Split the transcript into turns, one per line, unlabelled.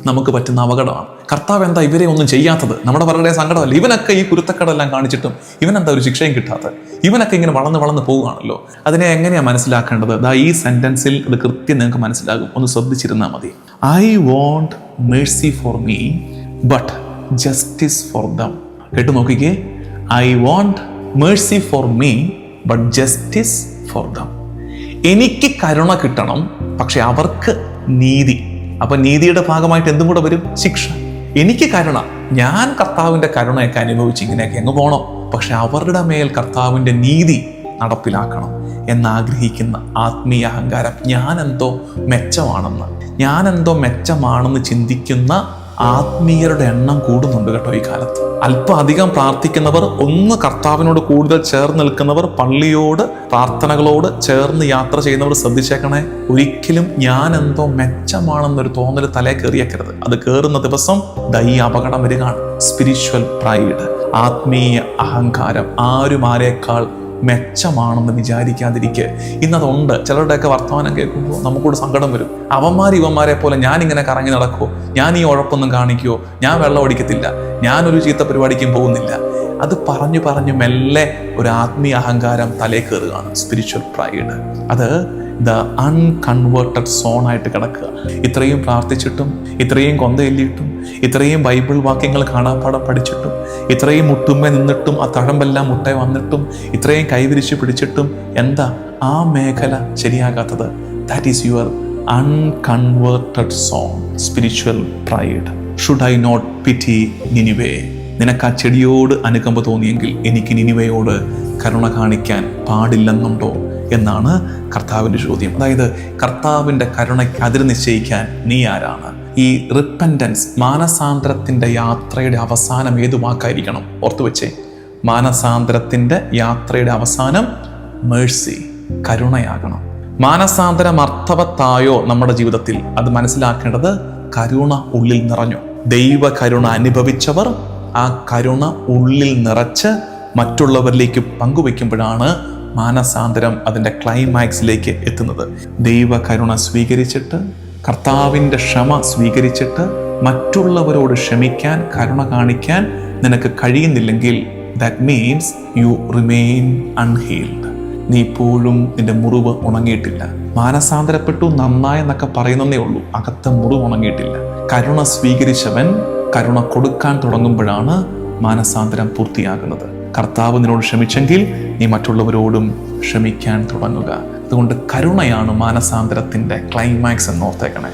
നമുക്ക് പറ്റുന്ന അപകടമാണ്. കർത്താവ് എന്താ ഇവരെ ഒന്നും ചെയ്യാത്തത്? നമ്മുടെ പലരുടെയും സങ്കടമല്ല. ഇവനൊക്കെ ഈ കുരുത്തക്കടെല്ലാം കാണിച്ചിട്ടും ഇവനെന്താ ഒരു ശിക്ഷയും കിട്ടാത്തത്? ഇവനൊക്കെ ഇങ്ങനെ വളർന്ന് പോവുകയാണല്ലോ. അതിനെ എങ്ങനെയാണ് മനസ്സിലാക്കേണ്ടത്? ഈ സെന്റൻസിൽ ഇത് കൃത്യം നിങ്ങൾക്ക് മനസ്സിലാകും. ഒന്ന് ശ്രദ്ധിച്ചിരുന്നാൽ മതി. I want mercy for me but justice for them. കേട്ടു നോക്കിക്കേ. I want mercy for me but justice for them. എനിക്ക് കരുണ കിട്ടണം, പക്ഷെ അവർക്ക് നീതി. അപ്പൊ നീതിയുടെ ഭാഗമായിട്ട് എന്തും കൂടെ വരും? ശിക്ഷ. എനിക്ക് കരുണ, ഞാൻ കർത്താവിന്റെ കരുണയൊക്കെ അനുഭവിച്ച് ഇങ്ങനെയൊക്കെ അങ്ങ് പോകണം, പക്ഷെ അവരുടെ മേൽ കർത്താവിന്റെ നീതി നടപ്പിലാക്കണം എന്നാഗ്രഹിക്കുന്ന ആത്മീയ അഹങ്കാരം, ഞാനെന്തോ മെച്ചമാണെന്ന് ചിന്തിക്കുന്ന ആത്മീയരുടെ എണ്ണം കൂടുന്നുണ്ട് കേട്ടോ ഈ കാലത്ത്. അല്പം അധികം പ്രാർത്ഥിക്കുന്നവർ, ഒന്ന് കർത്താവിനോട് കൂടുതൽ ചേർന്ന് നിൽക്കുന്നവർ, പള്ളിയോട് പ്രാർത്ഥനകളോട് ചേർന്ന് യാത്ര ചെയ്യുന്നവർ ശ്രദ്ധിച്ചേക്കണേ. ഒരിക്കലും ഞാൻ എന്തോ മെച്ചമാണെന്നൊരു തോന്നൽ തലേ കയറിയേക്കരുത്. അത് കയറുന്ന ദിവസം ഈ അപകടം വരികയാണ്. സ്പിരിച്വൽ പ്രൈഡ്, ആത്മീയ അഹങ്കാരം, ആരുമാരേക്കാൾ മെച്ചമാണെന്ന് വിചാരിക്കാതിരിക്കുക. ഇന്നതുണ്ട്. ചിലരുടെയൊക്കെ വർത്തമാനം കേൾക്കുമ്പോൾ നമുക്കൂടെ സങ്കടം വരും. ഇവന്മാരെ പോലെ ഞാനിങ്ങനെ കറങ്ങി നടക്കുമോ? ഞാൻ ഈ ഉഴപ്പൊന്നും കാണിക്കുമോ? ഞാൻ വെള്ളം അടിക്കത്തില്ല, ഞാനൊരു ചീത്ത പരിപാടിക്കും പോകുന്നില്ല. അത് പറഞ്ഞു മെല്ലെ ഒരു ആത്മീയ അഹങ്കാരം തലേ കയറുകയാണ്. Spiritual pride. അത് അൺകൺവേർട്ടഡ് സോണായിട്ട് കിടക്കുക. ഇത്രയും പ്രാർത്ഥിച്ചിട്ടും, ഇത്രയും കൊന്തയെല്ലിയിട്ടും, ഇത്രയും ബൈബിൾ വാക്യങ്ങൾ കാണാപ്പാടം പഠിച്ചിട്ടും, ഇത്രയും മുട്ടുമ്മ നിന്നിട്ടും, ആ തഴമ്പെല്ലാം മുട്ട വന്നിട്ടും, ഇത്രയും കൈവിരിച്ച് പിടിച്ചിട്ടും എന്താ ആ മേഖല ശരിയാകാത്തത്? That is your unconverted zone, spiritual pride. Should I not pity Nineveh? നിനക്ക് ആ ചെടിയോട് അനുകമ്പ തോന്നിയെങ്കിൽ എനിക്ക് നിനിവയോട് കരുണ കാണിക്കാൻ പാടില്ലെന്നുണ്ടോ എന്നാണ് കർത്താവിൻ്റെ ചോദ്യം. അതായത് കർത്താവിൻ്റെ കരുണയ്ക്ക് അതിര് നിശ്ചയിക്കാൻ നീ ആരാണ്? ഈ റിപ്പൻറ്റൻസ്, മാനസാന്തരത്തിൻ്റെ യാത്രയുടെ അവസാനം ഏതു വാക്കായിരിക്കണം? ഓർത്തുവെച്ചേ, മാനസാന്തരത്തിൻ്റെ യാത്രയുടെ അവസാനം മേഴ്സി, കരുണയാകണം. മാനസാന്തരം അർത്ഥവത്തായോ നമ്മുടെ ജീവിതത്തിൽ? അത് മനസ്സിലാക്കേണ്ടത് കരുണ ഉള്ളിൽ നിറഞ്ഞു. ദൈവ കരുണ അനുഭവിച്ചവർ ആ കരുണ ഉള്ളിൽ നിറച്ച് മറ്റുള്ളവരിലേക്ക് പങ്കുവെക്കുമ്പോഴാണ് മാനസാന്തരം അതിൻ്റെ ക്ലൈമാക്സിലേക്ക് എത്തുന്നത്. ദൈവ കരുണ സ്വീകരിച്ചിട്ട്, കർത്താവിൻ്റെ ക്ഷമ സ്വീകരിച്ചിട്ട് മറ്റുള്ളവരോട് ക്ഷമിക്കാൻ, കരുണ കാണിക്കാൻ നിനക്ക് കഴിയുന്നില്ലെങ്കിൽ that means you remain unhealed. നീ ഇപ്പോഴും നിന്റെ മുറിവ് ഉണങ്ങിയിട്ടില്ല. മാനസാന്തരപ്പെട്ടു നന്നായെന്നൊക്കെ പറയുന്നതേ ഉള്ളൂ, അകത്തെ മുറിവ് ഉണങ്ങിയിട്ടില്ല. കരുണ സ്വീകരിച്ചവൻ കരുണ കൊടുക്കാൻ തുടങ്ങുമ്പോഴാണ് മാനസാന്തരം പൂർത്തിയാകുന്നത്. കർത്താവ് നിന്നോട് ക്ഷമിച്ചെങ്കിൽ നീ മറ്റുള്ളവരോടും ക്ഷമിക്കാൻ തുടങ്ങുക. അതുകൊണ്ട് കരുണയാണ് മാനസാന്തരത്തിൻ്റെ ക്ലൈമാക്സ് എന്നോർത്തേക്കണേ.